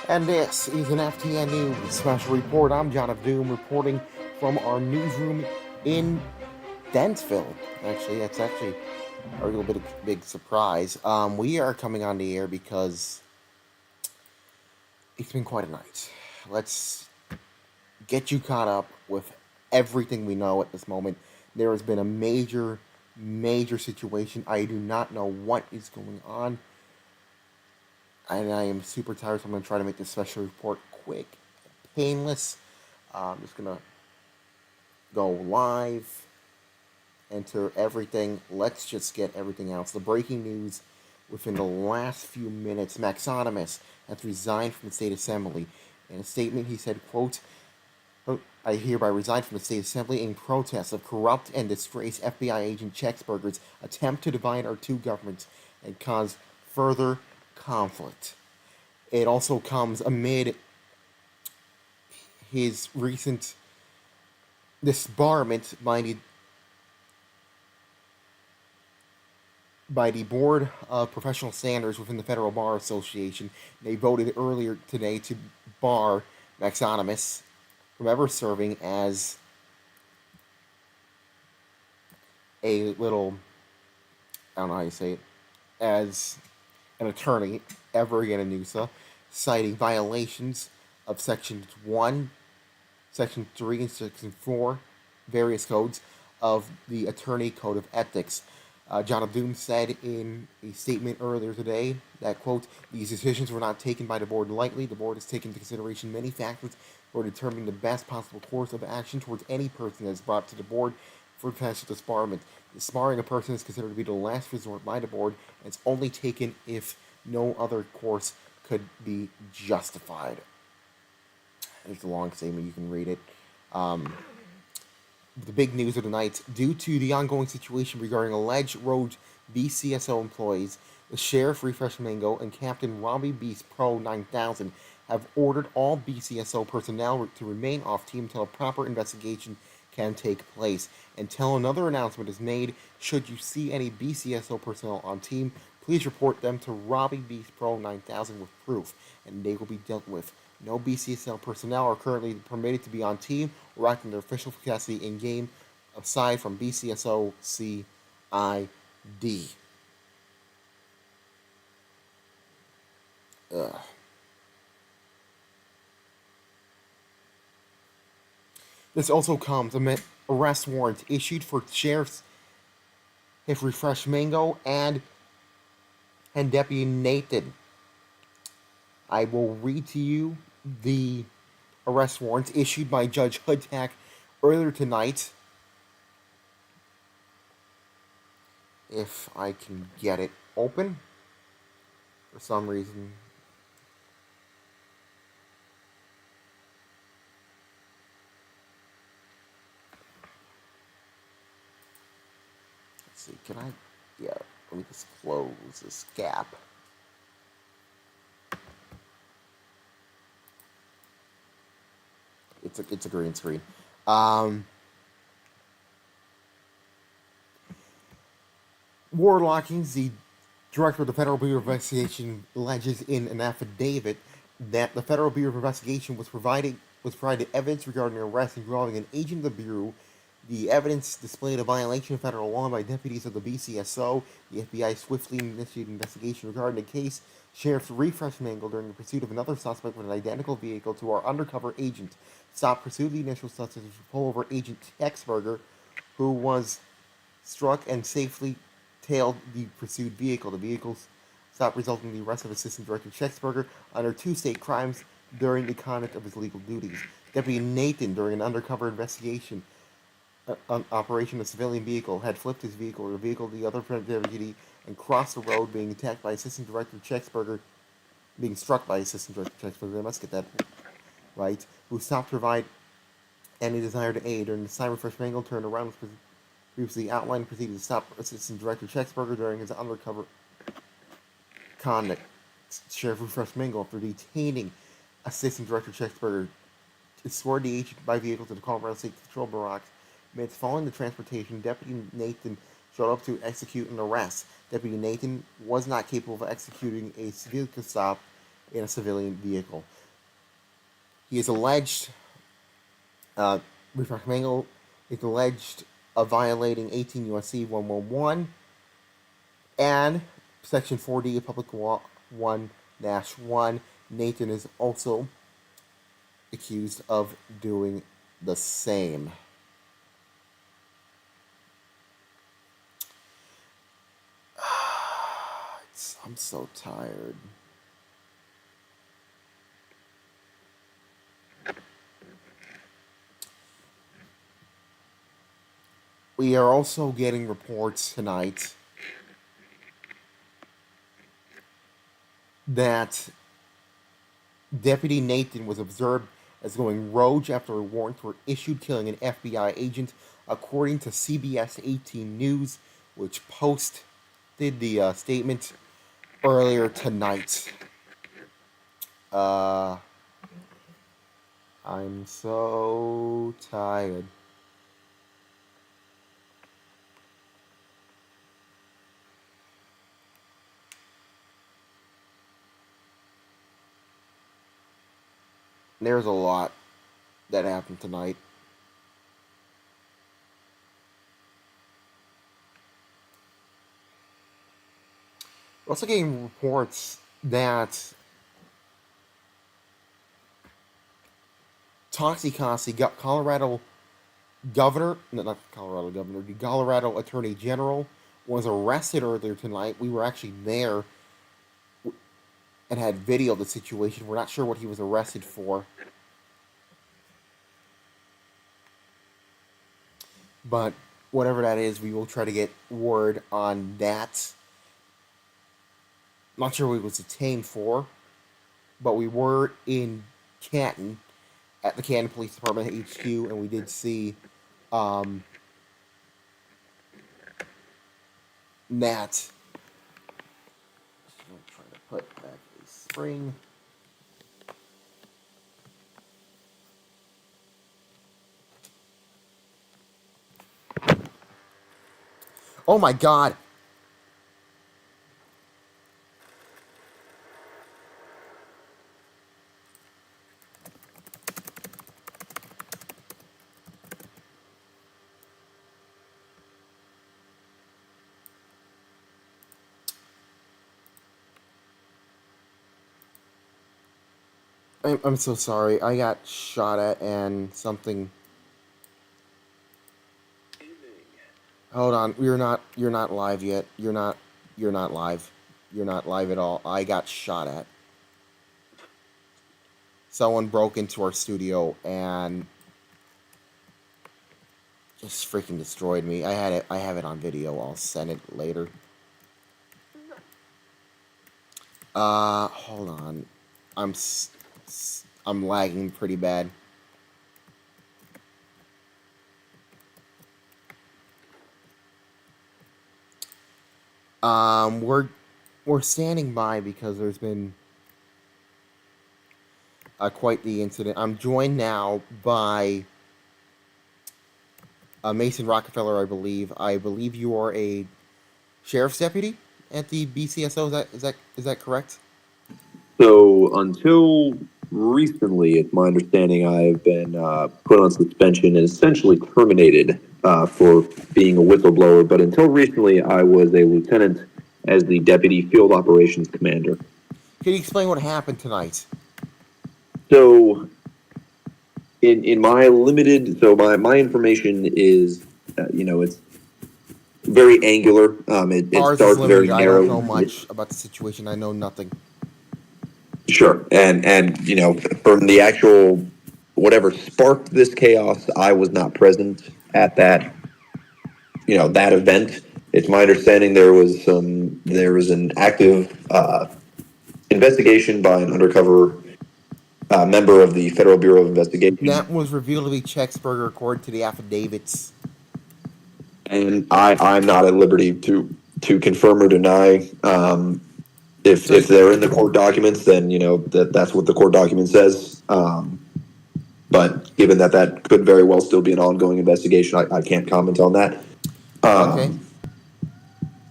And this is an FTN News special report. I'm John of Doom reporting from our newsroom in Dentsville. Actually, that's actually a little bit of a big surprise. We are coming on the air because it's been quite a night. Let's get you caught up with everything we know at this moment. There has been a major situation. I do not know what is going on, and I am super tired, so I'm going to try to make this special report quick, painless. I'm just going to go live, enter everything. Let's just get everything else. The breaking news within the last few minutes: Maxonimus has resigned from the state assembly. In a statement, he said, quote, I hereby resign from the state assembly in protest of corrupt and disgraced FBI agent Chexberger's attempt to divide our two governments and cause further conflict. It also comes amid his recent disbarment by the Board of Professional Standards within the Federal Bar Association. They voted earlier today to bar Maxonimus from ever serving as a little, I don't know how you say it, as an attorney ever again in USA, citing violations of Sections 1, Section 3, and Section 4, various codes of the Attorney Code of Ethics. John of Doom said in a statement earlier today that, quote, these decisions were not taken by the board lightly. The board has taken into consideration many factors for determining the best possible course of action towards any person that is brought to the board for potential disbarment. Disbarring a person is considered to be the last resort by the board, and it's only taken if no other course could be justified. It's a long statement. You can read it. The big news of the night: due to the ongoing situation regarding alleged rogue BCSO employees, the Sheriff Refresh Mango and Captain Robbie Beast Pro 9000 have ordered all BCSO personnel to remain off team until a proper investigation can take place. Until another announcement is made, should you see any BCSO personnel on team, please report them to Robbie Beast Pro 9000 with proof, and they will be dealt with. No BCSL personnel are currently permitted to be on team or act in their official capacity in game, aside from BCSO CID. Ugh. This also comes amid arrest warrants issued for sheriffs if Refresh Mango and Deputy Nathan. I will read to you the arrest warrants issued by Judge Hoodtack earlier tonight. If I can get it open. For some reason. Let's see, can I? Yeah, let me just close this gap. It's a green screen. Ward Lockings, the director of the Federal Bureau of Investigation, alleges in an affidavit that the Federal Bureau of Investigation was provided evidence regarding an arrest involving an agent of the Bureau. The evidence displayed a violation of federal law by deputies of the BCSO. The FBI swiftly initiated an investigation regarding the case. Sheriff's Refresh Mangle, during the pursuit of another suspect with an identical vehicle to our undercover agent, stopped pursued the initial suspect to pull over Agent Chexberger, who was struck and safely tailed the pursued vehicle. The vehicle stop resulting in the arrest of Assistant Director Chexberger under 2 state crimes during the conduct of his legal duties. Deputy Nathan, during an undercover investigation operation of a civilian vehicle, had flipped his vehicle or the vehicle of the other deputy and crossed the road, being attacked by Assistant Director Chexberger, being struck by Assistant Director Chexberger, I must get that right, who stopped to provide any desire to aid. During the time, Refresh Mangle turned around, previously outlined, and proceeded to stop Assistant Director Chexberger during his undercover conduct. Sheriff Refresh Mangle, after detaining Assistant Director Chexberger, escorted the agent by vehicle to the Colorado State Patrol Barracks Minutes following the transportation, Deputy Nathan showed up to execute an arrest. Deputy Nathan was not capable of executing a vehicle stop in a civilian vehicle. He is alleged, uh, Mango is alleged of violating 18 U.S.C. 111 and Section 4D of Public Law 1-1. Nathan is also accused of doing the same. I'm so tired. We are also getting reports tonight that Deputy Nathan was observed as going rogue after a warrant were issued killing an FBI agent, according to CBS 18 News, which posted the statement earlier tonight. I'm so tired. There's a lot that happened tonight. We're also getting reports that Toxicasi got Colorado governor, no, not Colorado governor, the Colorado Attorney General was arrested earlier tonight. We were actually there and had video of the situation. We're not sure what he was arrested for. But whatever that is, we will try to get word on that. Not sure what he was detained for, but we were in Canton at the Canton Police Department HQ, and we did see Nat. I'm trying to put back a spring. Oh my god! I'm so sorry. I got shot at and something. Hold on. You're not live yet. You're not live. You're not live at all. I got shot at. Someone broke into our studio and just freaking destroyed me. I have it on video. I'll send it later. Hold on. I'm lagging pretty bad. We're standing by because there's been quite the incident. I'm joined now by Mason Rockefeller, I believe. I believe you are a sheriff's deputy at the BCSO. Is that correct? So until recently, it's my understanding I've been put on suspension and essentially terminated for being a whistleblower. But until recently, I was a lieutenant as the deputy field operations commander. Can you explain what happened tonight? So, in my limited, so my information is, it's very angular. It starts very narrow. I don't know much about the situation. I know nothing. Sure, and from the actual whatever sparked this chaos, I was not present at that that event. It's my understanding there was an active investigation by an undercover member of the Federal Bureau of Investigation. That was revealed to be Checksburger according to the affidavits. And I'm not at liberty to confirm or deny. If they're in the court documents, then that's what the court document says. But given that that could very well still be an ongoing investigation, I can't comment on that. Okay.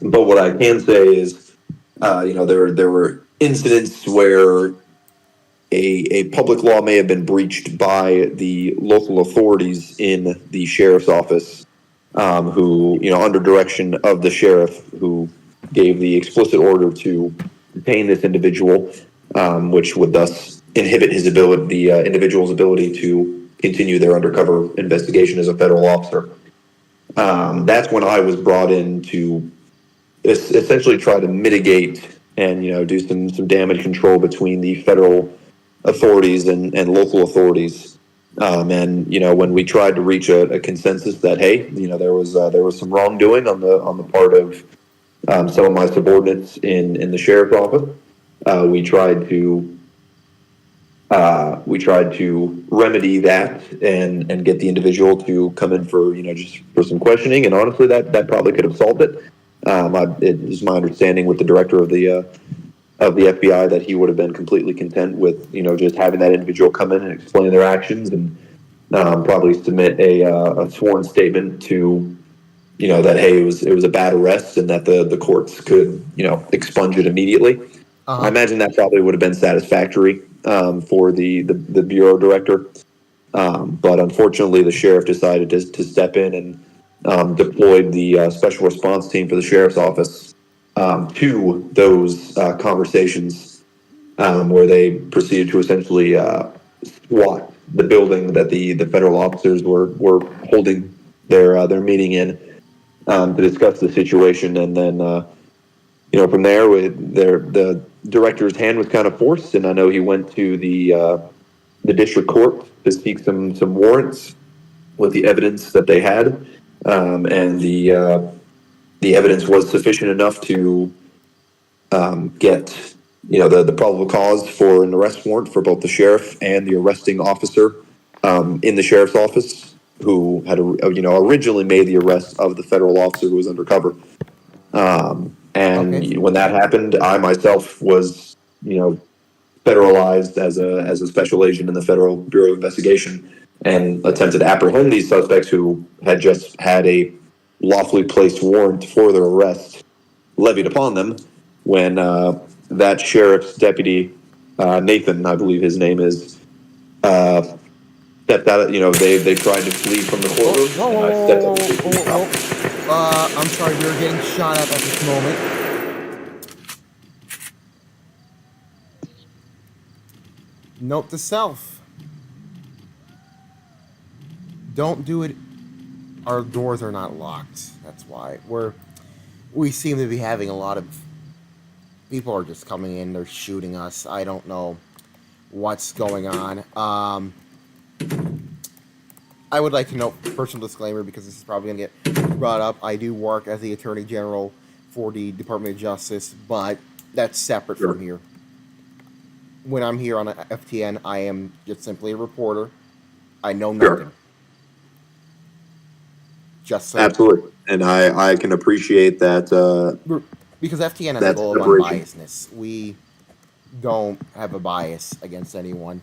But what I can say is, there were incidents where a public law may have been breached by the local authorities in the sheriff's office, who, under direction of the sheriff, who gave the explicit order to detain this individual, which would thus inhibit the individual's ability to continue their undercover investigation as a federal officer. That's when I was brought in to essentially try to mitigate and do some damage control between the federal authorities and local authorities. And when we tried to reach a consensus that, hey, there was some wrongdoing on the part of some of my subordinates in the sheriff's office, we tried to remedy that and get the individual to come in for just for some questioning. And honestly, that probably could have solved it. It is my understanding with the director of the FBI that he would have been completely content with just having that individual come in and explain their actions and probably submit a sworn statement to that, hey, it was a bad arrest and that the courts could expunge it immediately. I imagine that probably would have been satisfactory for the bureau director. But unfortunately, the sheriff decided to step in and deployed the special response team for the sheriff's office to those conversations, where they proceeded to essentially SWAT the building that the federal officers were holding their meeting in, to discuss the situation. And then from there, the director's hand was kind of forced, and I know he went to the district court to seek some warrants with the evidence that they had, and the evidence was sufficient enough to get the probable cause for an arrest warrant for both the sheriff and the arresting officer in the sheriff's office, who had originally made the arrest of the federal officer who was undercover. And when that happened, I myself was federalized as a special agent in the Federal Bureau of Investigation and attempted to apprehend these suspects who had just had a lawfully placed warrant for their arrest levied upon them when that sheriff's deputy, Nathan, I believe his name is, stepped out. They tried to flee from the courtroom, and I stepped up to stop. I'm sorry, we are getting shot at this moment. Note to self: don't do it. Our doors are not locked. That's why we seem to be having a lot of people are just coming in. They're shooting us. I don't know what's going on. I would like to note, personal disclaimer, because this is probably going to get brought up. I do work as the Attorney General for the Department of Justice, but that's separate from here. When I'm here on FTN, I am just simply a reporter. I know nothing. Sure. Just so absolutely, and I can appreciate that. Because FTN has a goal of unbiasedness. We don't have a bias against anyone,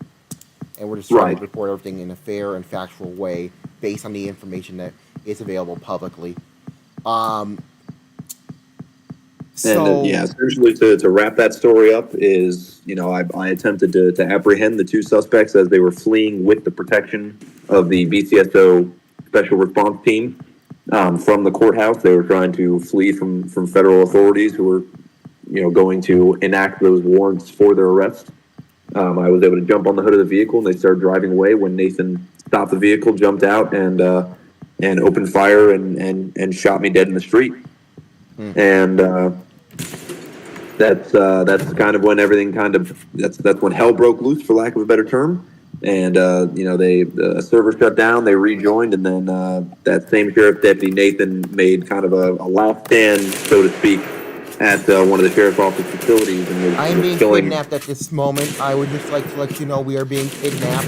and we're just trying to report everything in a fair and factual way based on the information that is available publicly. Essentially to wrap that story up is, I attempted to apprehend the two suspects as they were fleeing with the protection of the BCSO special response team from the courthouse. They were trying to flee from federal authorities who were, going to enact those warrants for their arrest. I was able to jump on the hood of the vehicle, and they started driving away when Nathan stopped the vehicle, jumped out, and opened fire and shot me dead in the street. And that's kind of when everything that's when hell broke loose, for lack of a better term. And the server shut down, they rejoined, and then that same sheriff deputy Nathan made kind of a last stand, so to speak, at one of the sheriff's office facilities. And I am being kidnapped at this moment. I would just like to let you know we are being kidnapped.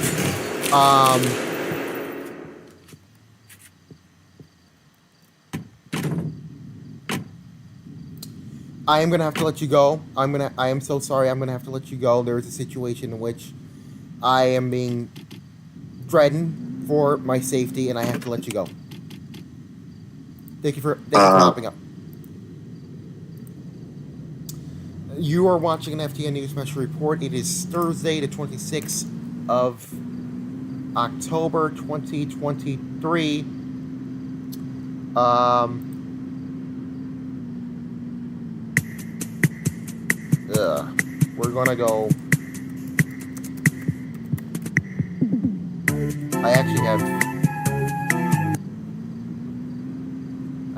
I am gonna have to let you go. I am so sorry. I'm gonna have to let you go. There is a situation in which I am being threatened for my safety, and I have to let you go. Thank you for Uh, hopping up. You are watching an FTN News Special Report. It is Thursday, the 26th of October, 2023. We're gonna go. I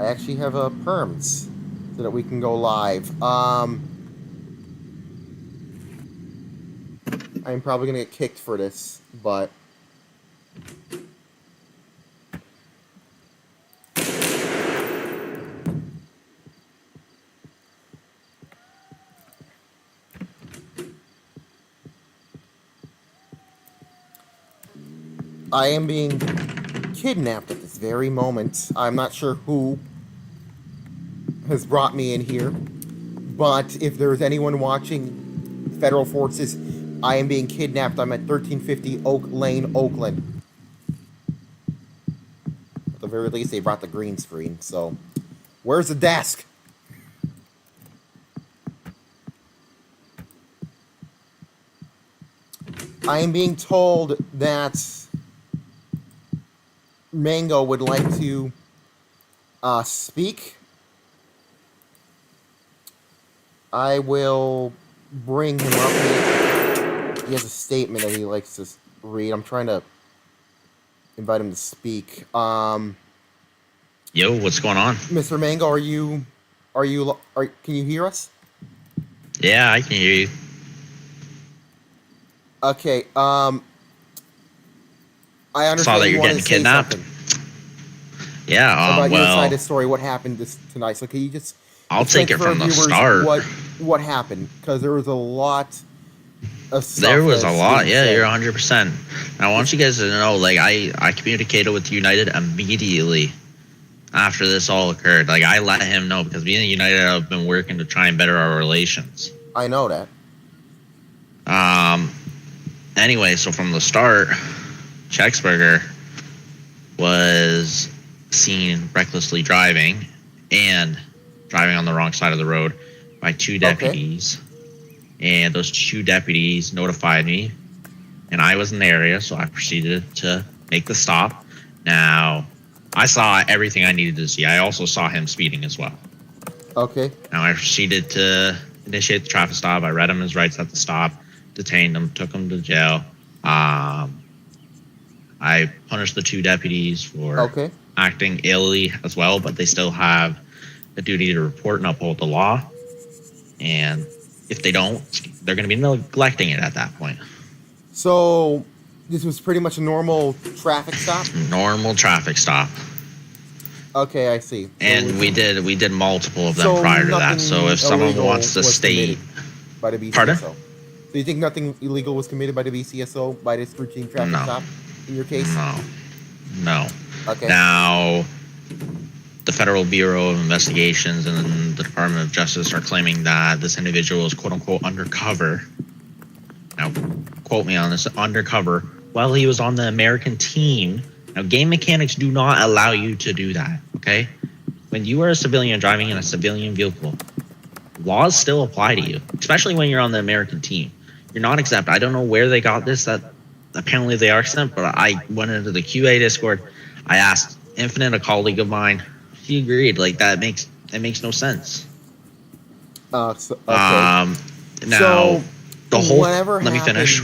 actually have perms so that we can go live. I'm probably gonna get kicked for this, but I am being kidnapped at this very moment. I'm not sure who has brought me in here, but if there's anyone watching federal forces, I am being kidnapped. I'm at 1350 Oak Lane, Oakland. At the very least, they brought the green screen, so where's the desk? I am being told that Mango would like to speak. I will bring him up. He has a statement that he likes to read. I'm trying to invite him to speak. Yo, what's going on? Mr. Mango, can you hear us? Yeah, I can hear you. Okay, I understand Saw that you're getting kidnapped. Yeah, about your side of well, the story, what happened tonight. So can you just I'll take it for our from the viewers start. what happened? Because there was a lot of stuff. There was a lot. Yeah, said. you're 100%. I want you guys to know, like, I communicated with United immediately after this all occurred. Like, I let him know because me and United have been working to try and better our relations. I know that. Anyway, so from the start, Chexberger was seen recklessly driving and driving on the wrong side of the road by two deputies. Okay. And those two deputies notified me, and I was in the area, so I proceeded to make the stop. Now, I saw everything I needed to see. I also saw him speeding as well. Okay. Now, I proceeded to initiate the traffic stop. I read him his rights at the stop, detained him, took him to jail. I punished the two deputies for acting illy as well, but they still have the duty to report and uphold the law. And if they don't, they're going to be neglecting it at that point. So this was pretty much a normal traffic stop? Normal traffic stop. Okay, I see. So and we did multiple of them prior to that. So if someone wants to state by the BCSO. Pardon? So you think nothing illegal was committed by the BCSO by this routine traffic stop in your case? No. Okay. Now, the Federal Bureau of Investigations and the Department of Justice are claiming that this individual is quote unquote undercover. Now, quote me on this, undercover, while he was on the American team. Now, game mechanics do not allow you to do that, okay? When you are a civilian driving in a civilian vehicle, laws still apply to you, especially when you're on the American team. You're not exempt. I don't know where they got this, that apparently they are exempt, but I went into the QA Discord. I asked Infinite, a colleague of mine. He agreed. Like, that makes no sense. Okay. Now, so the whole... Let me finish.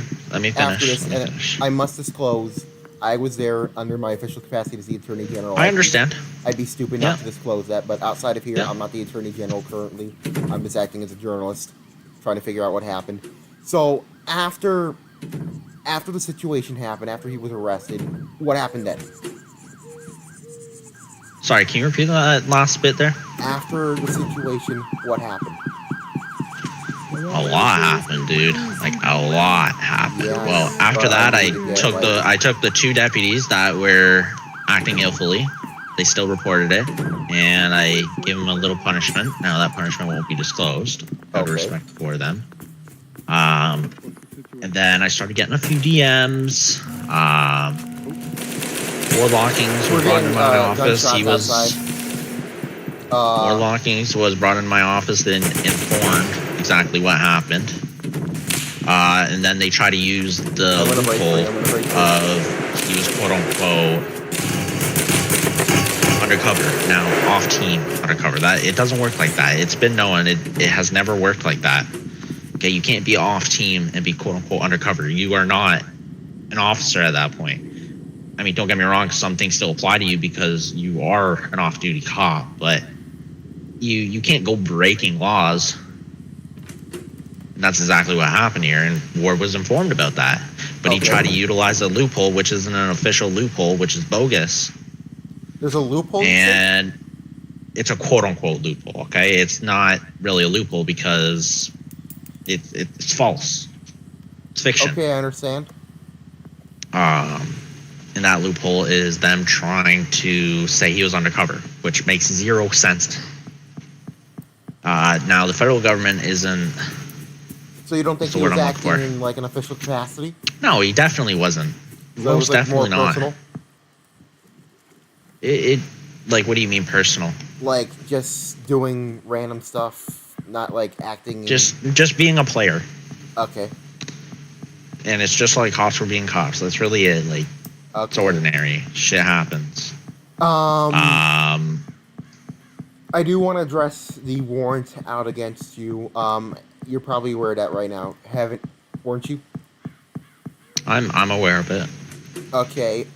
I must disclose, I was there under my official capacity as the Attorney General. I understand. I'd be stupid not to disclose that, but outside of here, I'm not the Attorney General currently. I'm just acting as a journalist, trying to figure out what happened. So, after the situation happened, after he was arrested, what happened then? Sorry, can you repeat that last bit there? After the situation, what happened? A lot happened, dude. Like, a lot happened. Yeah, well, after that, I took the two deputies that were acting illfully. They still reported it, and I gave them a little punishment. Now, that punishment won't be disclosed out of respect for them. And then I started getting a few DMs. Warlockings We're was brought getting into my office. gunshots He was outside. Warlockings was brought into my office and informed exactly what happened. And then they try to use the loophole of he was quote unquote undercover, now off team undercover. That it doesn't work like that. It's been known it has never worked like that. Okay, you can't be off team and be quote unquote undercover. You are not an officer at that point. I mean, don't get me wrong, some things still apply to you because you are an off-duty cop, but you can't go breaking laws. And that's exactly what happened here, and Ward was informed about that. But he tried to utilize a loophole, which isn't an official loophole, which is bogus. There's a loophole? And it's a quote-unquote loophole, okay? It's not really a loophole because it's false. It's fiction. Okay, I understand. And that loophole is them trying to say he was undercover, which makes zero sense. Now, the federal government isn't... So you don't think he was acting in like an official capacity? No, he definitely wasn't. So Most it was, like, definitely more not. personal? It like, what do you mean personal? Like just doing random stuff, not like acting. Just being a player. Okay. And it's just like cops were being cops. That's really it. Like, it's ordinary. Shit happens. I do want to address the warrant out against you. You're probably aware of that right now, weren't you? I'm aware of it. Okay.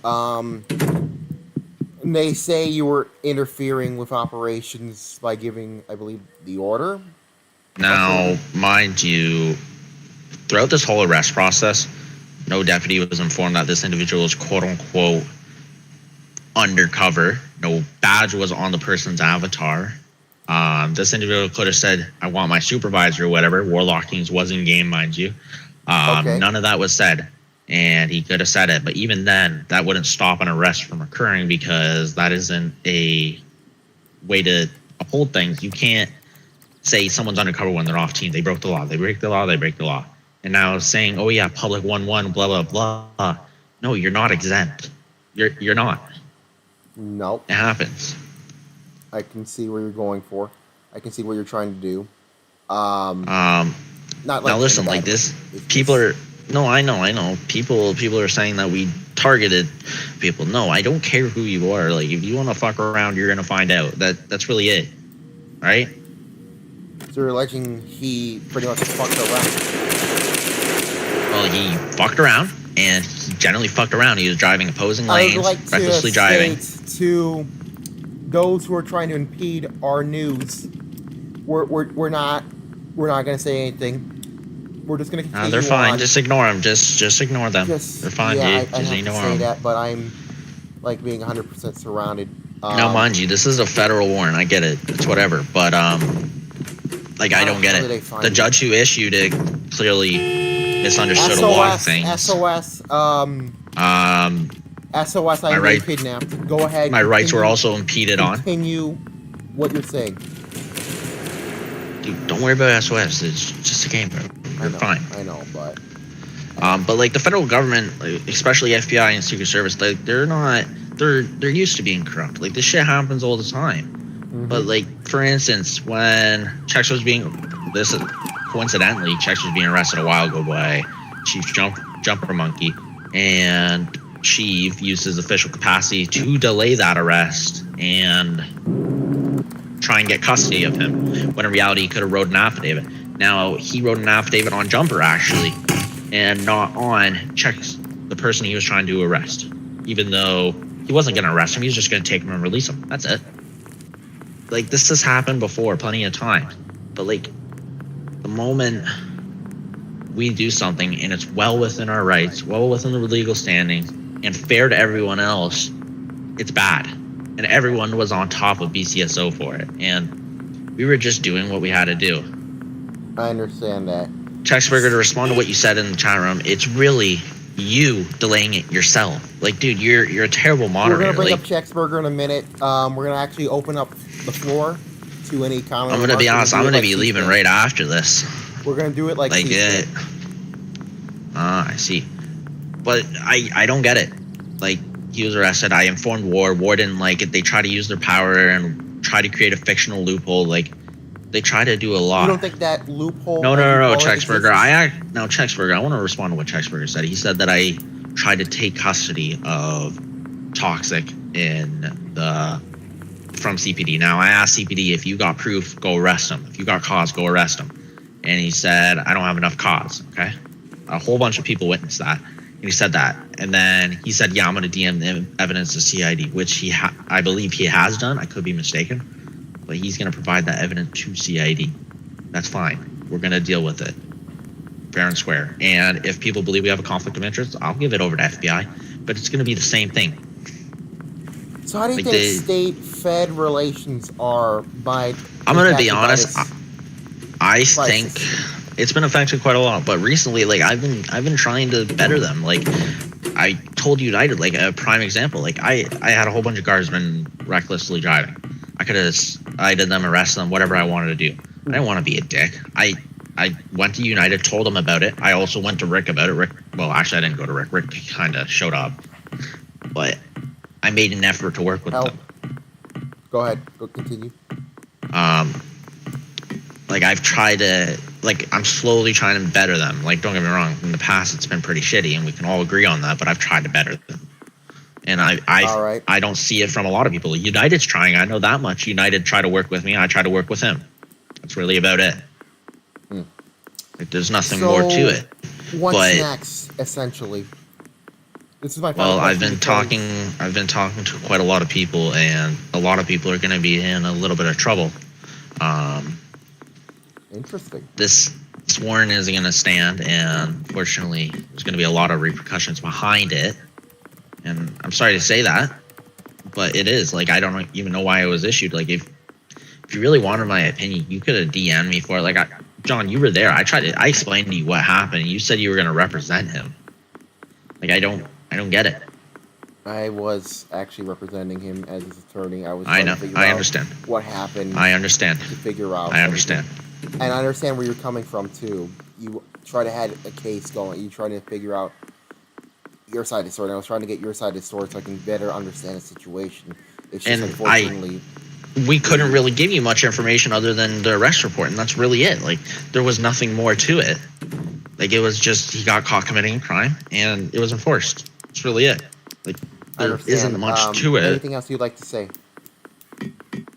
They say you were interfering with operations by giving, I believe, the order. Now, mind you, throughout this whole arrest process, no deputy was informed that this individual was quote unquote undercover. No badge was on the person's avatar. This individual could have said, I want my supervisor or whatever. Warlockings was in game, mind you. None of that was said. And he could have said it. But even then, that wouldn't stop an arrest from occurring because that isn't a way to uphold things. You can't say someone's undercover when they're off team. They broke the law. They break the law. They break the law. And now saying, oh yeah, public 1-1, blah, blah, blah. No, you're not exempt. You're not. Nope. It happens. I can see where you're going for. I can see what you're trying to do. Not like now listen, like this, people are, no, I know. People are saying that we targeted people. No, I don't care who you are. Like, if you want to fuck around, you're going to find out. That's really it. Right? So you're alleging he pretty much fucked around. Well, he fucked around, and he generally fucked around. He was driving opposing lanes, recklessly driving. To those who are trying to impede our news, we're not going to say anything. We're just going to continue. They're fine. On. Just ignore them. Just ignore them. They're fine. Yeah, dude. I Just have ignore to say them. that, but I'm like being 100% surrounded. Now, mind you, this is a federal warrant. I get it. It's whatever. But like, I don't get it. The judge who issued it clearly misunderstood a lot of things. SOS. SOS. I was kidnapped. Go ahead. My rights were also impeded on. Continue what you're saying. Dude, don't worry about SOS. It's just a game, bro. You're fine. I know, but like the federal government, like, especially FBI and Secret Service, like they're used to being corrupt. Like, this shit happens all the time. Mm-hmm. But like, for instance, when Chex was being arrested a while ago by Chief Jumper Monkey, and Chief used his official capacity to delay that arrest and try and get custody of him, when in reality he could have wrote an affidavit. Now, he wrote an affidavit on Jumper, actually, and not on Chex, the person he was trying to arrest, even though he wasn't going to arrest him. He was just going to take him and release him. That's it. Like, this has happened before plenty of times, but like, the moment we do something and it's well within our rights, well within the legal standing, and fair to everyone else, it's bad. And everyone was on top of BCSO for it, and we were just doing what we had to do. I understand that. Chexberger, to respond to what you said in the chat room, it's really you delaying it yourself. Like, dude, you're a terrible moderator. We're gonna bring up Chexberger in a minute. We're gonna actually open up the floor to any comments. I'm gonna be honest. I'm gonna be leaving right after this. We're gonna do it like it. I see. But I don't get it. Like, he was arrested. I informed War. War didn't like it. They try to use their power and try to create a fictional loophole. Like, they try to do a lot. You don't think that loophole? No, Chexburger. Chexburger. I want to respond to what Chexburger said. He said that I tried to take custody of Toxic from CPD. Now, I asked CPD, if you got proof, go arrest him. If you got cause, go arrest him. And he said, I don't have enough cause. Okay, a whole bunch of people witnessed that. And he said that, and then he said, yeah, I'm going to DM the evidence to CID, which I believe he has done. I could be mistaken, but he's going to provide that evidence to CID. That's fine. We're going to deal with it fair and square. And if people believe we have a conflict of interest, I'll give it over to FBI, but it's going to be the same thing. So how do you think state-fed relations are by... I'm going to be honest. I think it's been affected quite a lot, but recently, like, I've been trying to better them. Like, I told United, like, a prime example. Like, I had a whole bunch of cars been recklessly driving. I could have cited them, arrested them, whatever I wanted to do. I didn't want to be a dick. I went to United, told them about it. I also went to Rick about it. Well, actually, I didn't go to Rick. Rick kind of showed up, but I made an effort to work with them. Go ahead. Go continue. Like, I've tried to, like, I'm slowly trying to better them. Like, don't get me wrong, in the past it's been pretty shitty, and we can all agree on that, but I've tried to better them. And I don't see it from a lot of people. United's trying, I know that much. United tried to work with me, I try to work with him. That's really about it. Like, there's nothing more to it. What's next, essentially? This is my final Well, question. I've been talking to quite a lot of people, and a lot of people are going to be in a little bit of trouble. Interesting. This warrant isn't going to stand, and unfortunately, there's going to be a lot of repercussions behind it. And I'm sorry to say that, but it is. Like, I don't even know why it was issued. Like, if you really wanted my opinion, you could have DM'd me for it. Like, John, you were there. I explained to you what happened. You said you were going to represent him. Like, I don't get it. I was actually representing him as his attorney. I know. I understand what happened. I understand. To figure out. I understand. And I understand where you're coming from too. You try to have a case going. You try to figure out your side of the story. And I was trying to get your side of the story so I can better understand the situation. It's just unfortunately. We couldn't really give you much information other than the arrest report, and that's really it. Like, there was nothing more to it. Like, it was just he got caught committing a crime, and it was enforced. That's really it. Like, there isn't much to it. Anything else you'd like to say?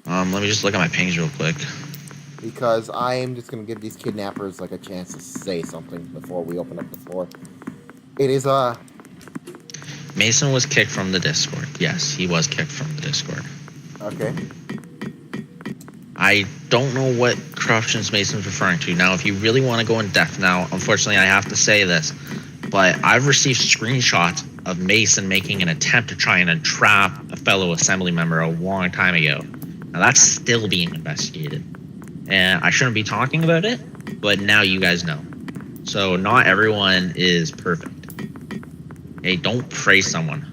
Let me just look at my pings real quick. Because I am just going to give these kidnappers, like, a chance to say something before we open up the floor. It is, Mason was kicked from the Discord. Yes, he was kicked from the Discord. Okay. I don't know what corruptions Mason's referring to. Now, if you really want to go in depth now, unfortunately, I have to say this, but I've received screenshots of Mason making an attempt to try and entrap a fellow assembly member a long time ago. Now, that's still being investigated. And I shouldn't be talking about it, but now you guys know. So not everyone is perfect. Hey, don't praise someone.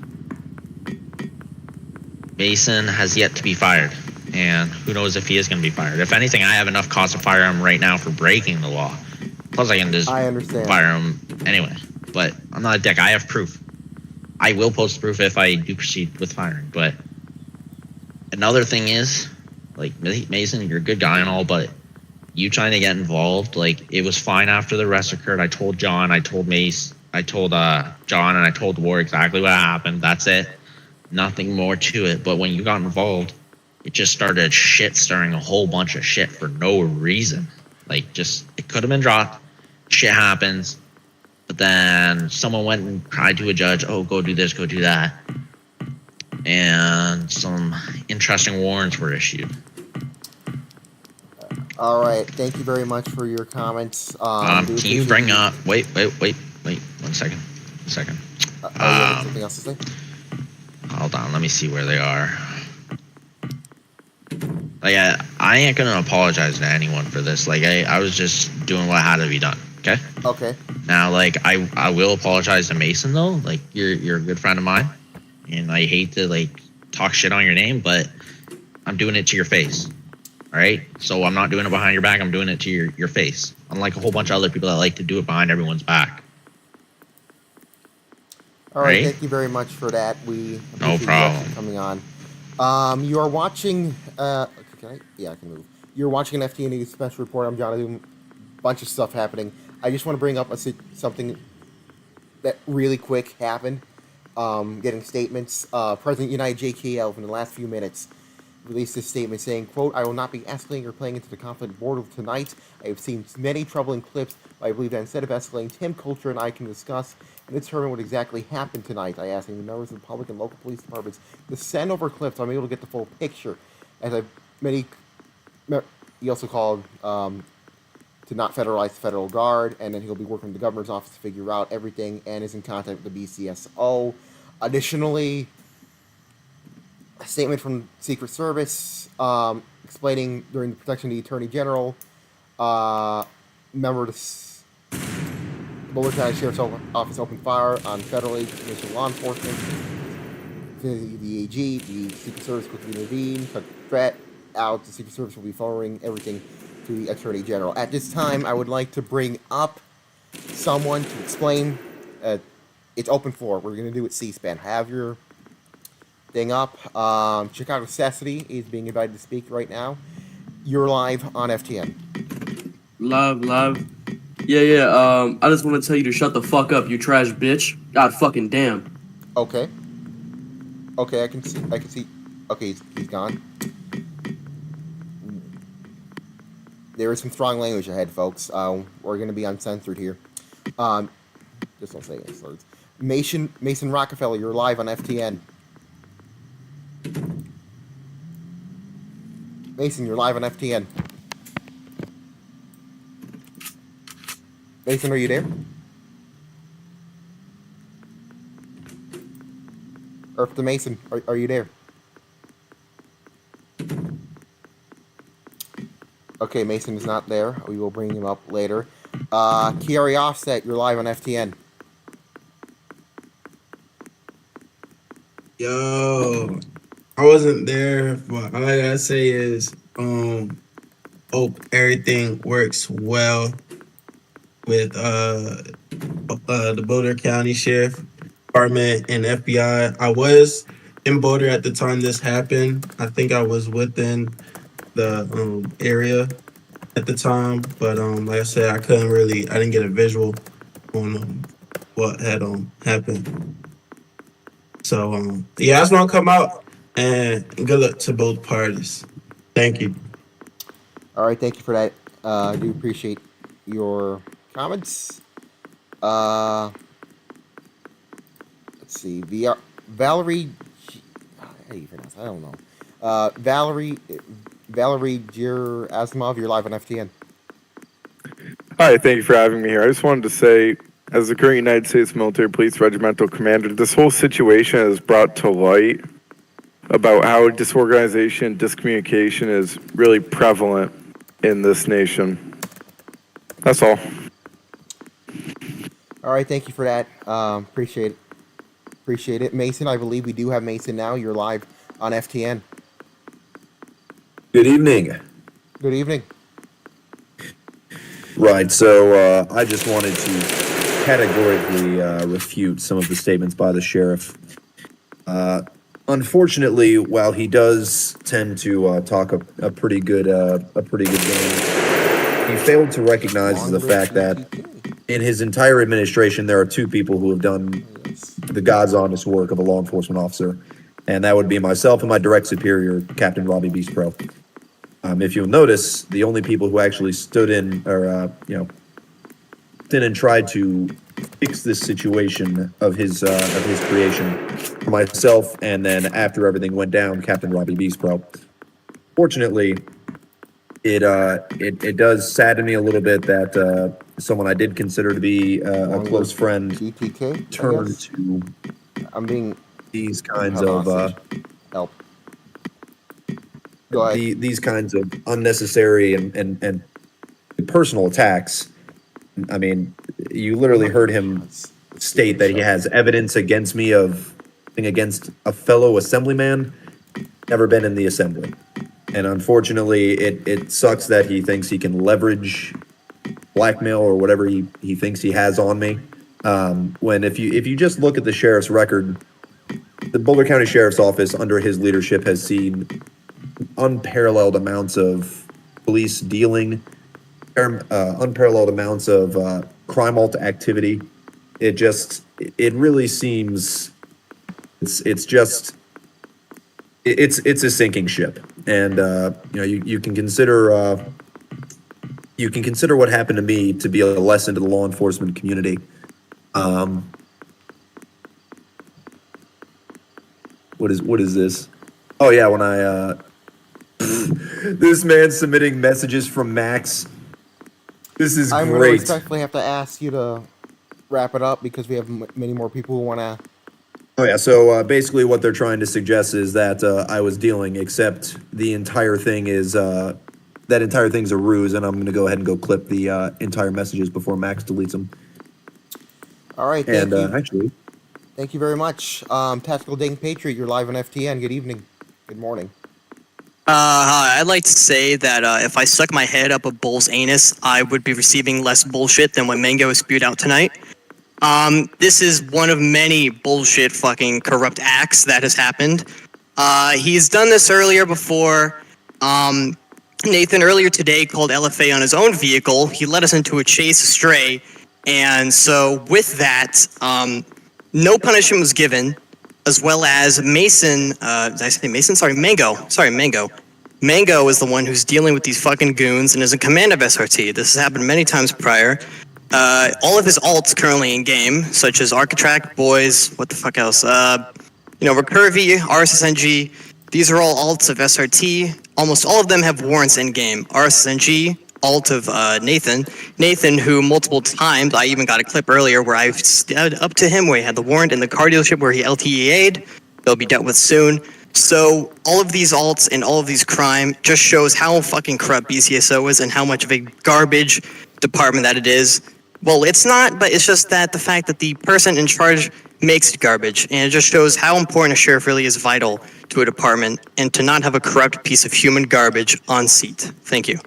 Mason has yet to be fired, and who knows if he is going to be fired. If anything, I have enough cause to fire him right now for breaking the law. Plus, I can just fire him anyway. But I'm not a dick. I have proof. I will post proof if I do proceed with firing. But another thing is, like, Mason, you're a good guy and all, but you trying to get involved, like, it was fine after the arrest occurred. I told John, I told Mace, I told John, and I told War exactly what happened. That's it. Nothing more to it. But when you got involved, it just started stirring a whole bunch of shit for no reason. Like, just, it could have been dropped. Shit happens. But then someone went and cried to a judge, oh, go do this, go do that. And some interesting warrants were issued. All right. Thank you very much for your comments. Can you bring up... Wait. 1 second. You have something else to say? Hold on. Let me see where they are. Like, I ain't going to apologize to anyone for this. Like, I was just doing what had to be done. Okay? Okay. Now, like, I will apologize to Mason, though. Like, you're a good friend of mine. And I hate to, like, talk shit on your name, but I'm doing it to your face. All right? So I'm not doing it behind your back. I'm doing it to your face. Unlike a whole bunch of other people that like to do it behind everyone's back. All right, right? thank you very much for that. We No appreciate you actually problem. coming on. You are watching. Okay, yeah, I can move. You're watching an FTN News special report. I'm Jonathan. Bunch of stuff happening. I just want to bring up something that really quick happened. Getting statements. President United JKL in the last few minutes released this statement saying, quote, I will not be escalating or playing into the conflict border tonight. I have seen many troubling clips, but I believe that instead of escalating, Tim Coulter and I can discuss and determine what exactly happened tonight. I asked the members of the public and local police departments to send over clips so I'm able to get the full picture. As I've many, he also called to not federalize the federal guard, and then he'll be working with the governor's office to figure out everything and is in contact with the BCSO. Additionally, a statement from Secret Service explaining during the protection of the Attorney General, member of the Boulder County Sheriff's Office opened fire on federally commissioned law enforcement. The AG, the Secret Service quickly intervened, took threat out. The Secret Service will be forwarding everything to the Attorney General. At this time, I would like to bring up someone to explain. It's open floor. We're going to do it C-SPAN. Have your thing up. Chicago Necessity is being invited to speak right now. You're live on FTN. Live. Yeah. I just want to tell you to shut the fuck up, you trash bitch. God fucking damn. Okay, I can see. Okay, he's gone. There is some strong language ahead, folks. We're going to be uncensored here. Just don't say any words. Mason Rockefeller, you're live on FTN. Mason, you're live on FTN. Mason, are you there? Earth to Mason, are you there? Okay, Mason is not there. We will bring him up later. Kiari Offset, you're live on FTN. Yo, I wasn't there, but all I gotta say is, hope everything works well with the Boulder County Sheriff Department and FBI. I was in Boulder at the time this happened. I think I was within the area at the time, but like I said, I didn't get a visual on what had happened. So yeah, I just want to come out and good luck to both parties. Thank you. All right, thank you for that. I do appreciate your comments. Let's see. Valerie. How do you pronounce? I don't know. Valerie Gerasimov, you're live on FTN. Hi, thank you for having me here. I just wanted to say, as the current United States Military Police Regimental Commander, this whole situation has brought to light about how disorganization, discommunication is really prevalent in this nation. That's all. All right, thank you for that. Appreciate it. Mason, I believe we do have Mason now. You're live on FTN. Good evening. Good evening. Right, so I just wanted to categorically refute some of the statements by the sheriff. Unfortunately, while he does tend to talk a pretty good game, he failed to recognize the fact that in his entire administration there are two people who have done the God's honest work of a law enforcement officer, and that would be myself and my direct superior, Captain Robbie Beastpro. If you'll notice, the only people who actually stood in or stood and tried to fix this situation of his creation, myself, and then after everything went down, Captain Robbie Beastpro. Fortunately, it does sadden me a little bit that someone I did consider to be a close friend GTK turned to I'm being these kinds of help. Go ahead. these kinds of unnecessary and personal attacks. I mean, you literally heard him state that he has evidence against me against a fellow assemblyman, never been in the assembly. And unfortunately, it sucks that he thinks he can leverage blackmail or whatever he thinks he has on me When if you just look at the sheriff's record, the Boulder County Sheriff's Office under his leadership has seen unparalleled amounts of police dealing, unparalleled amounts of crime alt activity. It really seems it's just it's a sinking ship, and you can consider what happened to me to be a lesson to the law enforcement community. What is this? Oh yeah, when I this man submitting messages from Max. This is I'm going to great. respectfully have to ask you to wrap it up because we have many more people who want to. Oh yeah, so basically what they're trying to suggest is that I was dealing, except the entire thing is that entire thing's a ruse, and I'm going to go ahead and go clip the entire messages before Max deletes them. All right, thank And you. actually, Thank you very much. Tactical Ding Patriot, you're live on FTN. Good evening. Good morning. I'd like to say that if I stuck my head up a bull's anus, I would be receiving less bullshit than what Mango spewed out tonight. This is one of many bullshit fucking corrupt acts that has happened. He's done this earlier before. Nathan earlier today called LFA on his own vehicle. He led us into a chase astray. And so with that, no punishment was given, as well as Mason, did I say Mason? Sorry, Mango. Mango is the one who's dealing with these fucking goons and is in command of SRT. This has happened many times prior. All of his alts currently in game, such as Architrack, Boys, what the fuck else? Recurvy, RSSNG. These are all alts of SRT. Almost all of them have warrants in game. RSSNG, alt of Nathan, who multiple times, I even got a clip earlier where I stood up to him where he had the warrant in the car dealership where he LTEA'd. They'll be dealt with soon. So all of these alts and all of these crime just shows how fucking corrupt BCSO is and how much of a garbage department that it is. Well, it's not, but it's just that the fact that the person in charge makes it garbage, and it just shows how important a sheriff really is vital to a department, and to not have a corrupt piece of human garbage on seat. Thank you.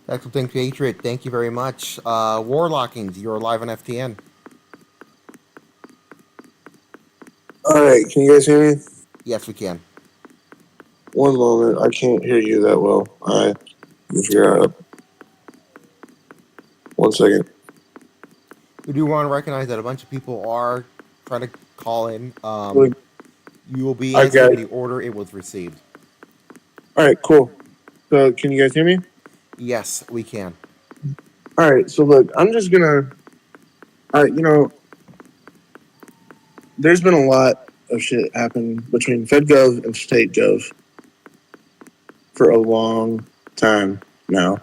Tactical Ding Patriot, thank you very much. Warlockings, you're live on FTN. All right, can you guys hear me? Yes, we can. One moment, I can't hear you that well. Let me figure out. 1 second. We do want to recognize that a bunch of people are trying to call in. You will be I got answering it. the order it was received. All right, cool. So, can you guys hear me? Yes, we can. All right, so look, I'm just gonna, there's been a lot of shit happen between FedGov and StateGov for a long time now.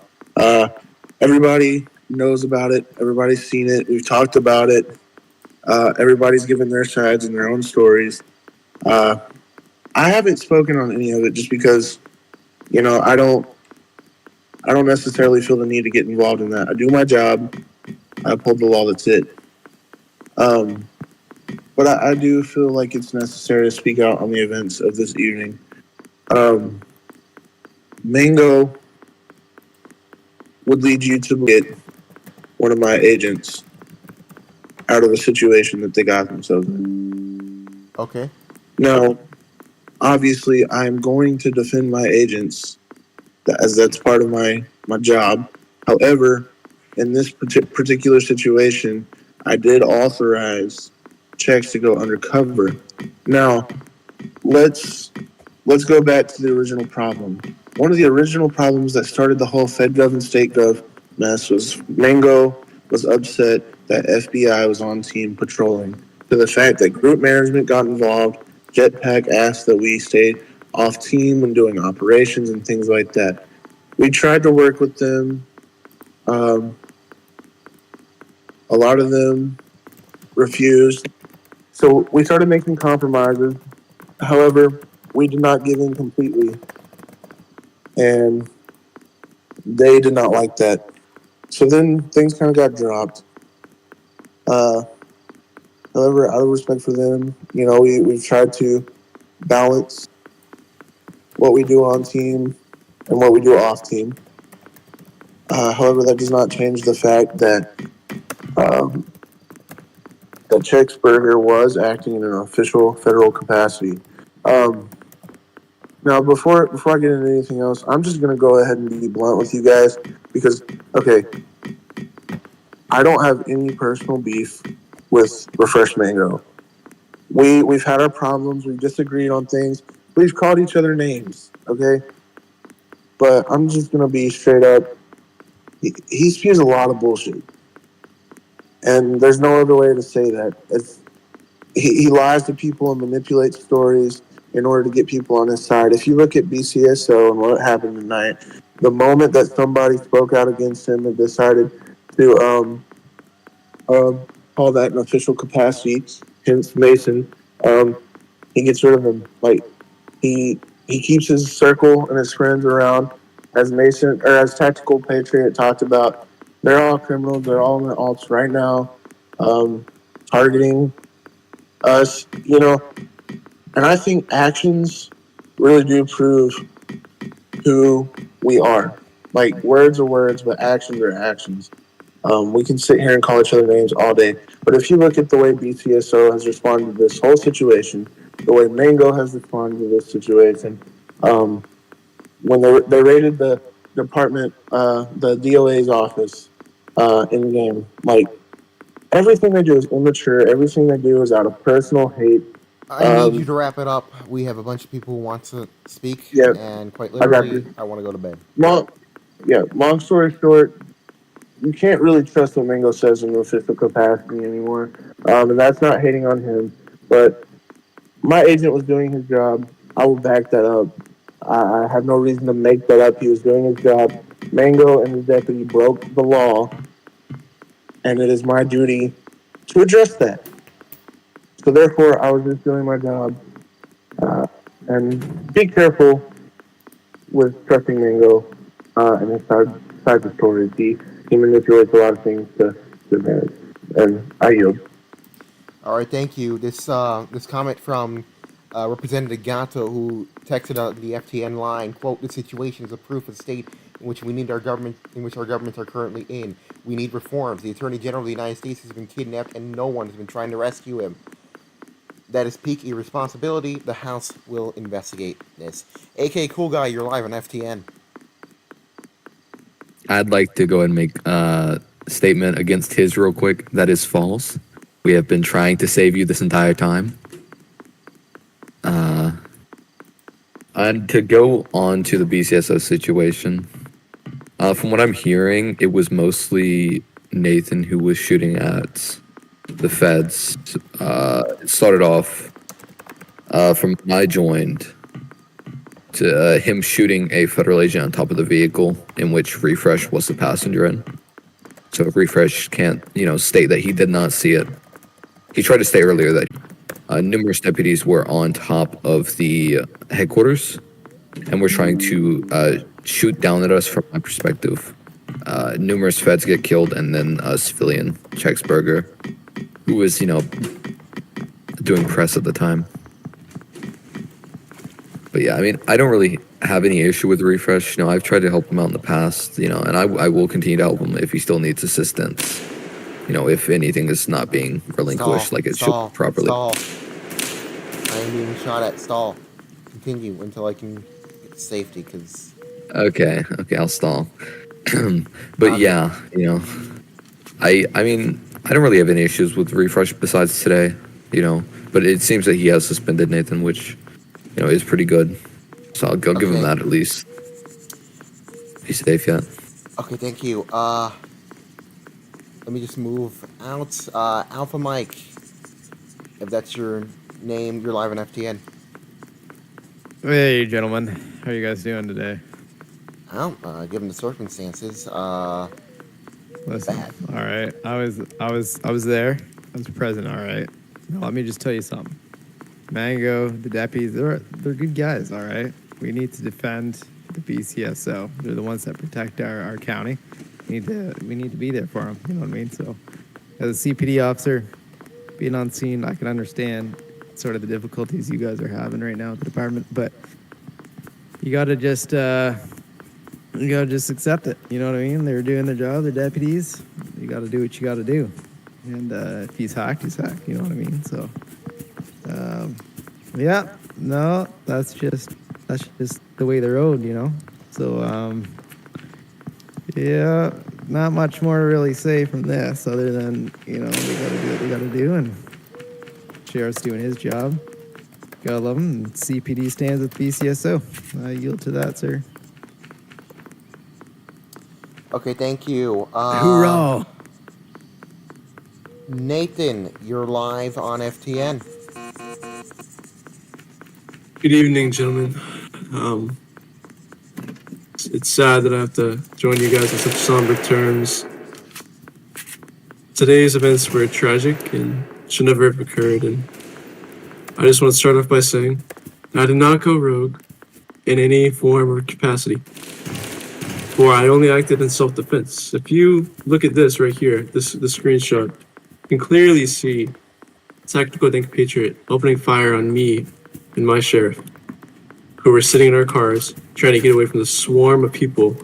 Everybody knows about it. Everybody's seen it. We've talked about it. Everybody's given their sides and their own stories. I haven't spoken on any of it just because, I don't necessarily feel the need to get involved in that. I do my job. I uphold the law. That's it. But I do feel like it's necessary to speak out on the events of this evening. Mango would lead you to get one of my agents out of a situation that they got themselves in. Okay. Now, obviously, I'm going to defend my agents as that's part of my job. However, in this particular situation, I did authorize checks to go undercover. Now, let's go back to the original problem. One of the original problems that started the whole FedGov and StateGov mess was Mango was upset that FBI was on team patrolling. To the fact that group management got involved, Jetpack asked that we stay off team when doing operations and things like that. We tried to work with them. A lot of them refused. So we started making compromises. However, we did not give in completely. And they did not like that. So then things kind of got dropped. However, out of respect for them, we've tried to balance what we do on team and what we do off team. However, that does not change the fact that that Chexberger was acting in an official federal capacity. Now, before I get into anything else, I'm just gonna go ahead and be blunt with you guys because, okay, I don't have any personal beef with Refresh Mango. We've had our problems. We've disagreed on things. We've called each other names. Okay, but I'm just gonna be straight up. He spews a lot of bullshit, and there's no other way to say that. He lies to people and manipulates stories in order to get people on his side. If you look at BCSO and what happened tonight, the moment that somebody spoke out against him and decided to um, call that an official capacity, hence Mason, he gets rid of him. Like he keeps his circle and his friends around. As Mason or as Tactical Patriot talked about, they're all criminals. They're all in the alts right now, targeting us. You know, and I think actions really do prove who we are. Like words are words, but actions are actions. We can sit here and call each other names all day, but if you look at the way BTSO has responded to this whole situation, the way Mango has responded to this situation, when they raided the department, the DOA's office, in game, like everything they do is immature. Everything they do is out of personal hate. I need you to wrap it up. We have a bunch of people who want to speak, Yeah, and quite I got literally, you. I want to go to bed. Long story short, you can't really trust what Mango says in the official capacity anymore. And that's not hating on him, but my agent was doing his job. I will back that up. I have no reason to make that up. He was doing his job. Mango and his deputy broke the law, and it is my duty to address that. So therefore, I was just doing my job. And be careful with trusting Mango and his side of stories. He manipulates a lot of things to advantage. And I yield. All right, thank you. This comment from Representative Gato, who texted out the FTN line, quote, "The situation is a proof of the state in which our governments are currently in. We need reforms. The Attorney General of the United States has been kidnapped, and no one has been trying to rescue him. That is peak irresponsibility. The House will investigate this." AK Cool Guy, you're live on FTN. I'd like to go ahead and make a statement against his real quick. That is false. We have been trying to save you this entire time. And to go on to the BCSO situation, from what I'm hearing, it was mostly Nathan who was shooting at the feds. It started off from when I joined to him shooting a federal agent on top of the vehicle in which Refresh was the passenger in. So Refresh can't, state that he did not see it. He tried to state earlier that numerous deputies were on top of the headquarters and were trying to shoot down at us from my perspective. Numerous feds get killed, and then a civilian, Chexberger, who was, doing press at the time. But yeah, I mean, I don't really have any issue with Refresh. I've tried to help him out in the past, and I will continue to help him if he still needs assistance. If anything is not being relinquished like it should properly. Stall. I am being shot at. Stall. Continue until I can get to safety, because... Okay, I'll stall. But yeah, I mean, I don't really have any issues with Refresh besides today, but it seems that he has suspended Nathan, which, is pretty good. So I'll give him that at least. He's safe yet. Okay, thank you. Let me just move out. Alpha Mike, if that's your name, you're live on FTN. Hey, gentlemen. How are you guys doing today? Well, given the circumstances, Listen, bad. all right. I was there. I was present. All right. Now, let me just tell you something. Mango, the deputies, they're good guys. All right. We need to defend the BCSO. They're the ones that protect our county. We need to be there for them. You know what I mean? So, as a CPD officer, being on scene, I can understand sort of the difficulties you guys are having right now at the department, but you gotta just accept it. You know what I mean? They're doing their job. They're deputies. You gotta do what you gotta do. And if he's hacked, he's hacked. You know what I mean? So, yeah, no, that's just the way the road, you know. So, yeah, not much more to really say from this, other than you know they gotta do what they gotta do, and sheriff's doing his job. Gotta love him. And CPD stands with BCSO. I yield to that, sir. Okay, thank you. Hoorah! Nathan, you're live on FTN. Good evening, gentlemen. It's sad that I have to join you guys on such somber terms. Today's events were tragic and should never have occurred, and I just want to start off by saying I did not go rogue in any form or capacity, for I only acted in self-defense. If you look at this right here, the screenshot, you can clearly see Tactical Think Patriot opening fire on me and my sheriff, who were sitting in our cars trying to get away from the swarm of people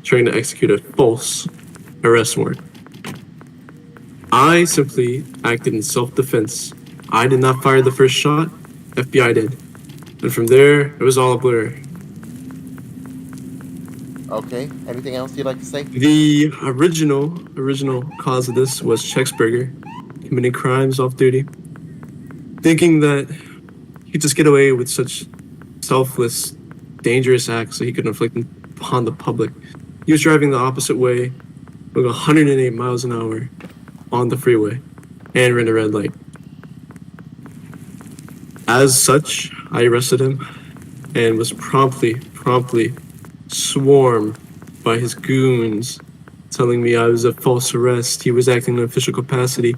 trying to execute a false arrest warrant. I simply acted in self-defense. I did not fire the first shot, FBI did. And from there, it was all a blur. Okay, anything else you'd like to say? The original cause of this was Chexberger committing crimes off duty, thinking that he'd just get away with such selfless, dangerous acts that he could inflict upon the public. He was driving the opposite way, going 108 miles an hour on the freeway, and ran a red light. As such, I arrested him and was promptly swarmed by his goons, telling me I was a false arrest. He was acting in an official capacity.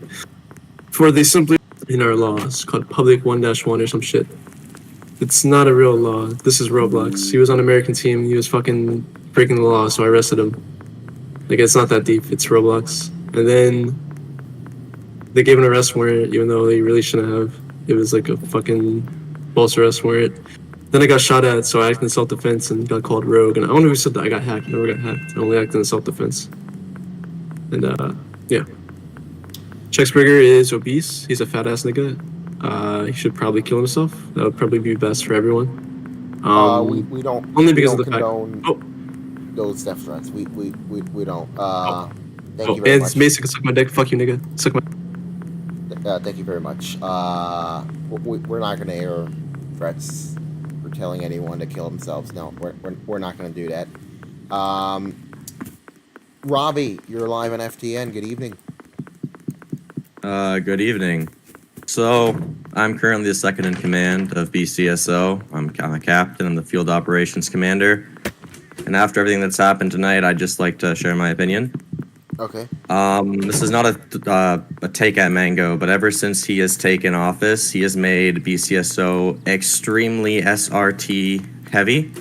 For they simply, in our laws, called Public 1-1 or some shit. It's not a real law. This is Roblox. He was on American team. He was fucking breaking the law, so I arrested him. Like, it's not that deep. It's Roblox. And then they gave an arrest warrant, even though they really shouldn't have. It was like a fucking false arrest warrant. Then I got shot at, so I acted in self-defense and got called rogue. And I don't know who said that I got hacked. I never got hacked. I only acted in self-defense. And, yeah. Chexberger is obese. He's a fat-ass nigga. He should probably kill himself. That would probably be best for everyone. We don't only we because don't of the fact. condone those death threats. We don't. Thank Oh, you very and much. Mason can suck my dick. Fuck you, nigga. Suck my. Thank you very much. We're not going to air threats for telling anyone to kill themselves. No, we're not going to do that. Robbie, you're live on FTN. Good evening. Good evening. So, I'm currently the second in command of BCSO. I'm a captain. I'm the field operations commander. And after everything that's happened tonight, I'd just like to share my opinion. Okay. This is not a take at Mango, but ever since he has taken office, he has made BCSO extremely SRT heavy,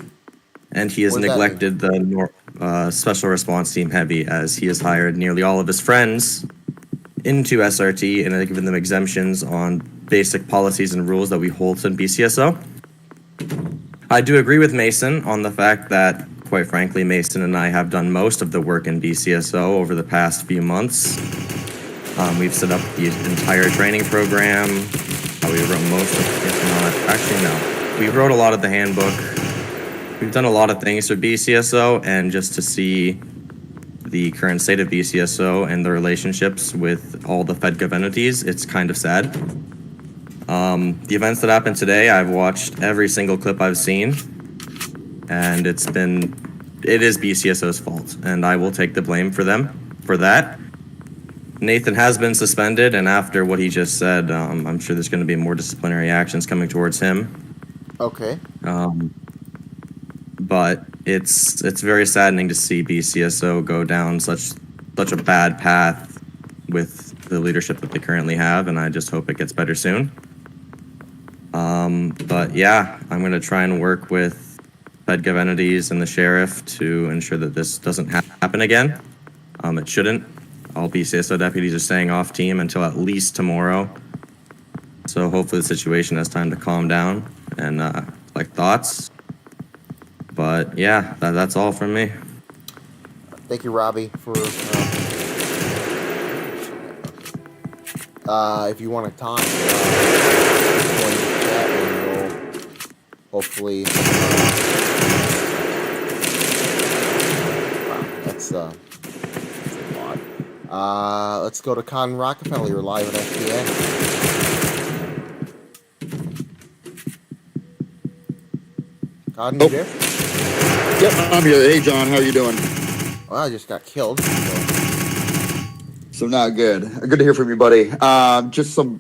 and he has What does that neglected the special response team heavy, as he has hired nearly all of his friends into SRT and has given them exemptions on basic policies and rules that we hold in BCSO. I do agree with Mason on the fact that, quite frankly, Mason and I have done most of the work in BCSO over the past few months. We've set up the entire training program. We wrote most of, if not, actually no. We wrote a lot of the handbook. We've done a lot of things for BCSO, and just to see the current state of BCSO and the relationships with all the FedGov entities, it's kind of sad. The events that happened today, I've watched every single clip I've seen, and it is BCSO's fault, and I will take the blame for that. Nathan has been suspended, and after what he just said, I'm sure there's going to be more disciplinary actions coming towards him. Okay. But it's very saddening to see BCSO go down such a bad path with the leadership that they currently have, and I just hope it gets better soon. But yeah, I'm going to try and work with FedGov entities and the sheriff to ensure that this doesn't happen again. It shouldn't. All BCSO deputies are staying off team until at least tomorrow. So hopefully the situation has time to calm down and collect thoughts. But yeah, that's all from me. Thank you, Robbie, for If you want to talk, join the chat and we'll hopefully. Wow, that's a lot. Let's go to Con Rockefeller. You're live at FTN. Con, you there? Yep, I'm here. Hey, John, how you doing? Well, I just got killed. So not good. Good to hear from you, buddy. Just some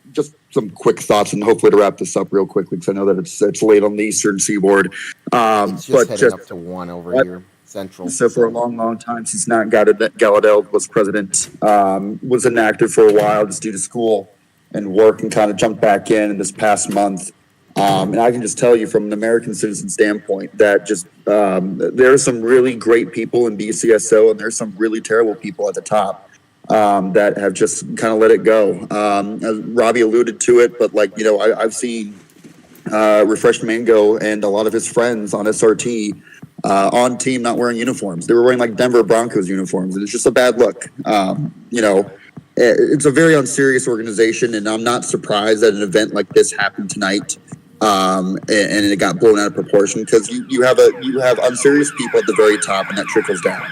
quick thoughts, and hopefully to wrap this up real quickly because I know that it's late on the Eastern Seaboard. It's just heading up to 1 over here, Central. So for a long time since Nat Gallaudet was president, was inactive for a while just due to school and work, and kind of jumped back in this past month. And I can just tell you from an American citizen standpoint that just there are some really great people in BCSO, and there's some really terrible people at the top that have just kind of let it go. As Robbie alluded to it, but I've seen Refreshed Mango and a lot of his friends on SRT on team not wearing uniforms. They were wearing like Denver Broncos uniforms, and it's just a bad look. It's a very unserious organization, and I'm not surprised that an event like this happened tonight. And it got blown out of proportion because you have unserious people at the very top, and that trickles down.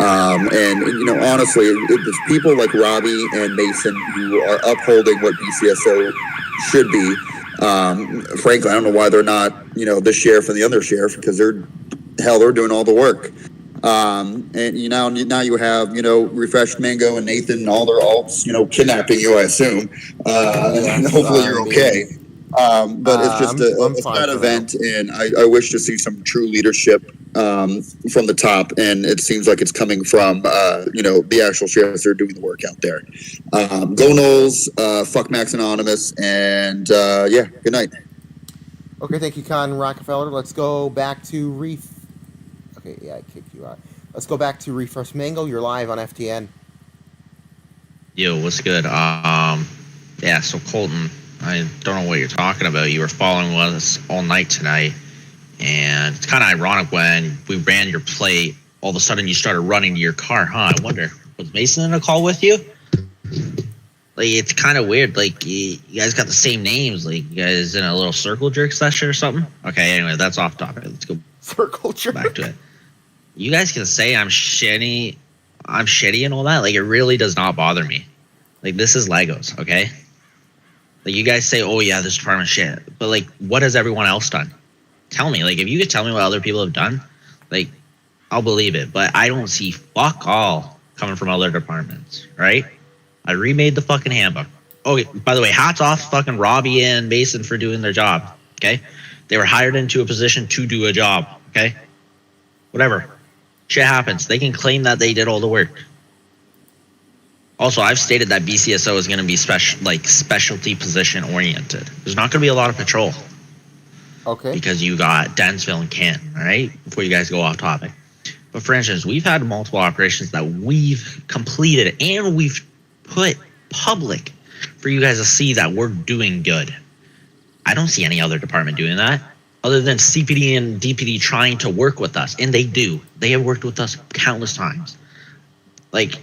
Honestly, it's people like Robbie and Mason who are upholding what BCSO should be. Frankly, I don't know why they're not, the sheriff and the other sheriff, because they're doing all the work. And now you have, Refreshed Mango and Nathan and all their alts, kidnapping you, I assume. And hopefully you're okay. But it's just a sad event, and I wish to see some true leadership from the top, and it seems like it's coming from the actual sheriffs that are doing the work out there. Go Knowles, fuck Max Anonymous, and good night. Okay, thank you, Con Rockefeller. Let's go back to Okay, yeah, I kicked you out. Let's go back to Refresh Mango. You're live on FTN. Yo, what's good? Yeah, so Colton, I don't know what you're talking about. You were following us all night tonight, and it's kind of ironic when we ran your plate, all of a sudden you started running to your car, huh? I wonder, was Mason in a call with you? Like, it's kind of weird. Like, you guys got the same names. Like, you guys in a little circle jerk session or something? Okay, anyway, that's off topic. Let's go circle jerk. Back to it. You guys can say I'm shitty and all that. Like, it really does not bother me. Like, this is Legos, okay? Like, you guys say, oh, yeah, this department shit. But, like, what has everyone else done? Tell me. Like, if you could tell me what other people have done, like, I'll believe it. But I don't see fuck all coming from other departments, right? I remade the fucking handbook. Oh, by the way, hats off fucking Robbie and Mason for doing their job, okay? They were hired into a position to do a job, okay? Whatever. Shit happens. They can claim that they did all the work. Also, I've stated that BCSO is going to be specialty position oriented. There's not going to be a lot of patrol. Okay. Because you got Dansville and Canton, all right? Before you guys go off topic. But for instance, we've had multiple operations that we've completed and we've put public for you guys to see that we're doing good. I don't see any other department doing that other than CPD and DPD trying to work with us, and they do. They have worked with us countless times. Like,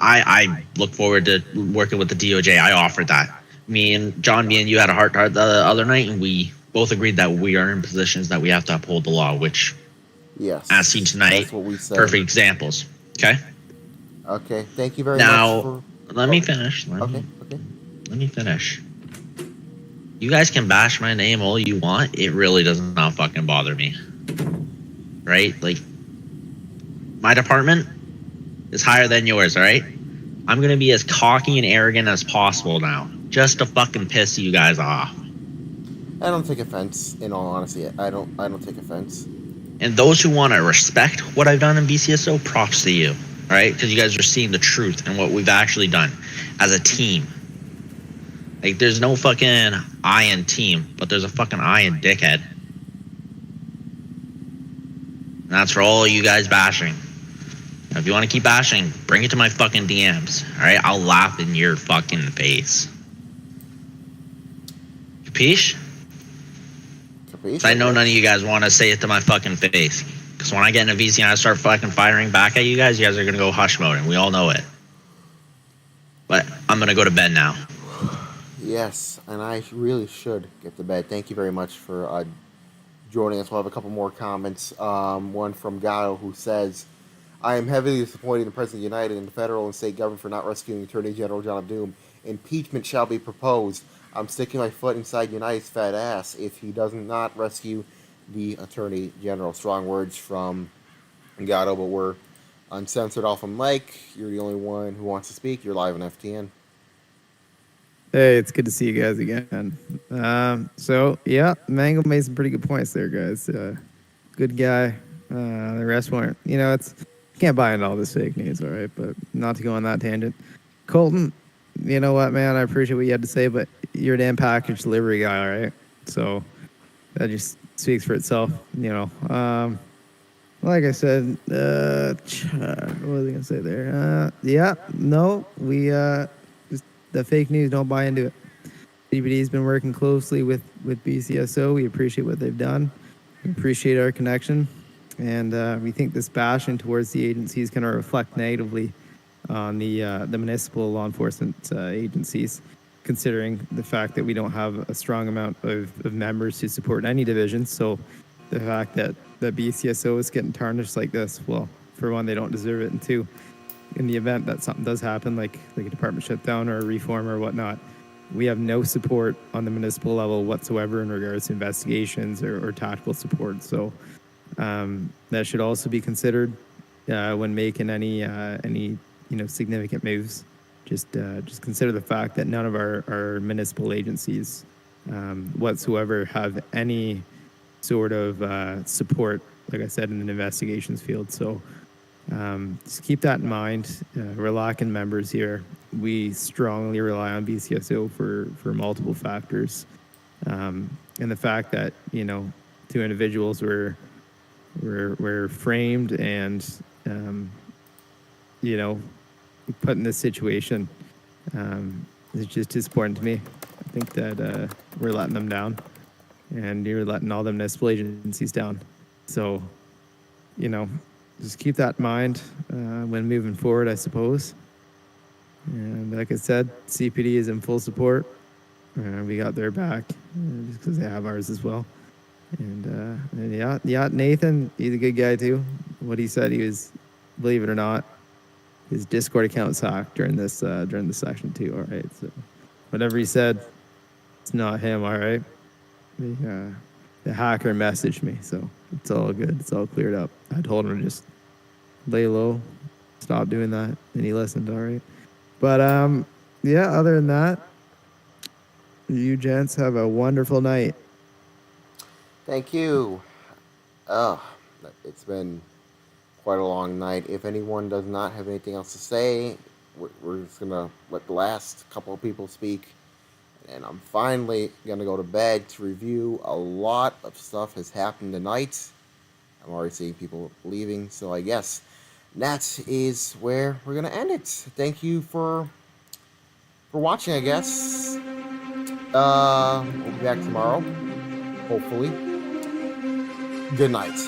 I look forward to working with the DOJ. I offered that. Me and you had a heart-to-heart the other night, and we both agreed that we are in positions that we have to uphold the law, which, yes, as seen tonight, that's what we said. Perfect examples. Okay? Okay, thank you very much. Now, let me finish. Let me finish. You guys can bash my name all you want. It really does not fucking bother me. Right? Like, my department is higher than yours, all right? I'm going to be as cocky and arrogant as possible now, just to fucking piss you guys off. I don't take offense, in all honesty. I don't take offense. And those who want to respect what I've done in BCSO, props to you, all right? Because you guys are seeing the truth and what we've actually done as a team. Like, there's no fucking I in team, but there's a fucking I in dickhead. And that's for all you guys bashing. Now, if you want to keep bashing, bring it to my fucking DMs, alright? I'll laugh in your fucking face. Capiche? I know none of you guys want to say it to my fucking face. Because when I get in a VC and I start fucking firing back at you guys are going to go hush mode, and we all know it. But I'm going to go to bed now. Yes, and I really should get to bed. Thank you very much for joining us. We'll have a couple more comments. One from Gatto who says, I am heavily disappointed in the President of the United and the federal and state government for not rescuing Attorney General John Doom. Impeachment shall be proposed. I'm sticking my foot inside United's fat ass if he does not rescue the Attorney General. Strong words from Gatto, but we're uncensored off of Mike. You're the only one who wants to speak. You're live on FTN. Hey, it's good to see you guys again. So yeah, Mango made some pretty good points there, guys. Good guy. The rest weren't. You know, it's can't buy into all this fake news, all right. But not to go on that tangent. Colton, you know what, man? I appreciate what you had to say, but you're a damn package delivery guy, all right. So that just speaks for itself, you know. Like I said, what was I gonna say there? Yeah, no, we just the fake news. Don't buy into it. CBD's been working closely with BCSO. We appreciate what they've done. We appreciate our connection, and we think this bashing towards the agency is going to reflect negatively on the municipal law enforcement agencies, considering the fact that we don't have a strong amount of members to support any division. So the fact that the BCSO is getting tarnished like this, well, for one, they don't deserve it, and two, in the event that something does happen, like a department shutdown or a reform or whatnot, we have no support on the municipal level whatsoever in regards to investigations or tactical support. So that should also be considered when making any significant moves. Just consider the fact that none of our municipal agencies whatsoever have any sort of support, like I said, in the investigations field. So just keep that in mind. We're lacking members here. We strongly rely on BCSO for multiple factors. And the fact that, you know, two individuals were framed and, you know, put in this situation is just disappointing to me. I think that we're letting them down, and you're letting all the municipal agencies down. So, you know, just keep that in mind when moving forward, I suppose. And like I said, CPD is in full support. We got their back just because they have ours as well. And yeah, Nathan, he's a good guy too. What he said, he was, believe it or not, his Discord account's hacked during this session too. All right, so whatever he said, it's not him. All right, the hacker messaged me, so it's all good. It's all cleared up. I told him to just lay low, stop doing that, and he listened. All right, but yeah. Other than that, you gents have a wonderful night. Thank you. It's been quite a long night. If anyone does not have anything else to say, we're just gonna let the last couple of people speak, and I'm finally gonna go to bed to review. A lot of stuff has happened tonight. I'm already seeing people leaving, so I guess that is where we're gonna end it. Thank you for watching, I guess. We'll be back tomorrow, hopefully. Good night.